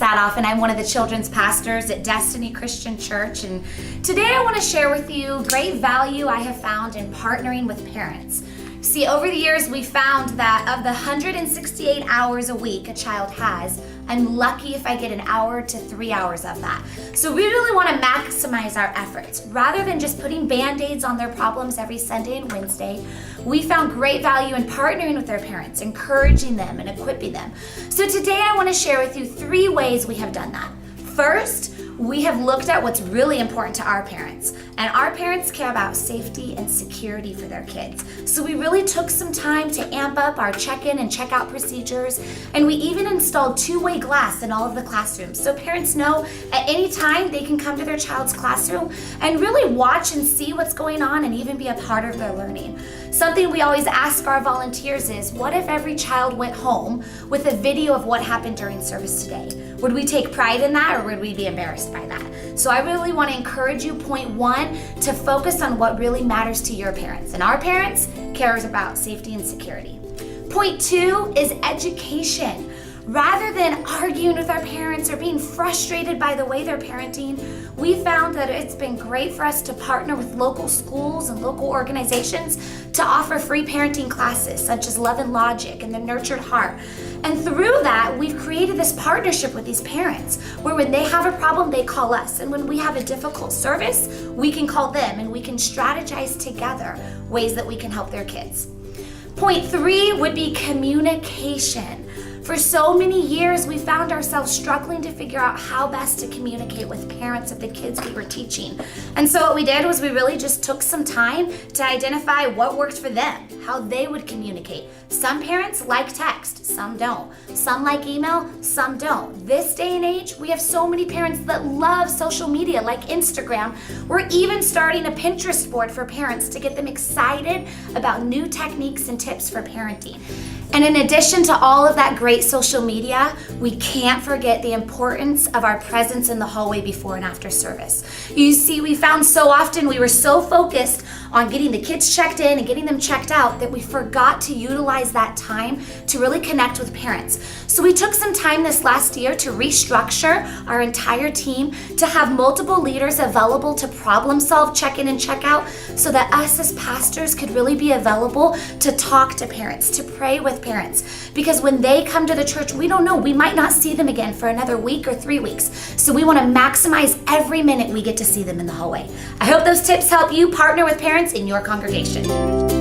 Sadoff, and I'm one of the children's pastors at Destiny Christian Church. And today I want to share with you great value I have found in partnering with parents. See, over the years, we found that of the 168 hours a week a child has, I'm lucky if I get an hour to 3 hours of that. So we really want to maximize our efforts. Rather than just putting Band-Aids on their problems every Sunday and Wednesday, we found great value in partnering with their parents, encouraging them and equipping them. So today I want to share with you 3 ways we have done that. First, we have looked at what's really important to our parents, and our parents care about safety and security for their kids. So we really took some time to amp up our check-in and check-out procedures, and we even installed two-way glass in all of the classrooms. So parents know at any time they can come to their child's classroom and really watch and see what's going on and even be a part of their learning. Something we always ask our volunteers is, what if every child went home with a video of what happened during service today? Would we take pride in that, or would we be embarrassed by that? So I really want to encourage you, point 1, to focus on what really matters to your parents. And our parents cares about safety and security. Point 2 is education. Rather than arguing with our parents or being frustrated by the way they're parenting, we found that it's been great for us to partner with local schools and local organizations to offer free parenting classes such as Love and Logic and the Nurtured Heart. And through that, we've created this partnership with these parents where when they have a problem, they call us. And when we have a difficult service, we can call them and we can strategize together ways that we can help their kids. Point 3 would be communication. For so many years, we found ourselves struggling to figure out how best to communicate with parents of the kids we were teaching. And so what we did was we really just took some time to identify what worked for them, how they would communicate. Some parents like text, some don't. Some like email, some don't. This day and age, we have so many parents that love social media like Instagram. We're even starting a Pinterest board for parents to get them excited about new techniques and tips for parenting. And in addition to all of that great social media, we can't forget the importance of our presence in the hallway before and after service. You see, we found so often we were so focused on getting the kids checked in and getting them checked out that we forgot to utilize that time to really connect with parents. So we took some time this last year to restructure our entire team to have multiple leaders available to problem solve, check in and check out, so that us as pastors could really be available to talk to parents, to pray with parents. Because when they come to the church, we don't know, we might not see them again for another week or 3 weeks. So we want to maximize every minute we get to see them in the hallway. I hope those tips help you partner with parents in your congregation.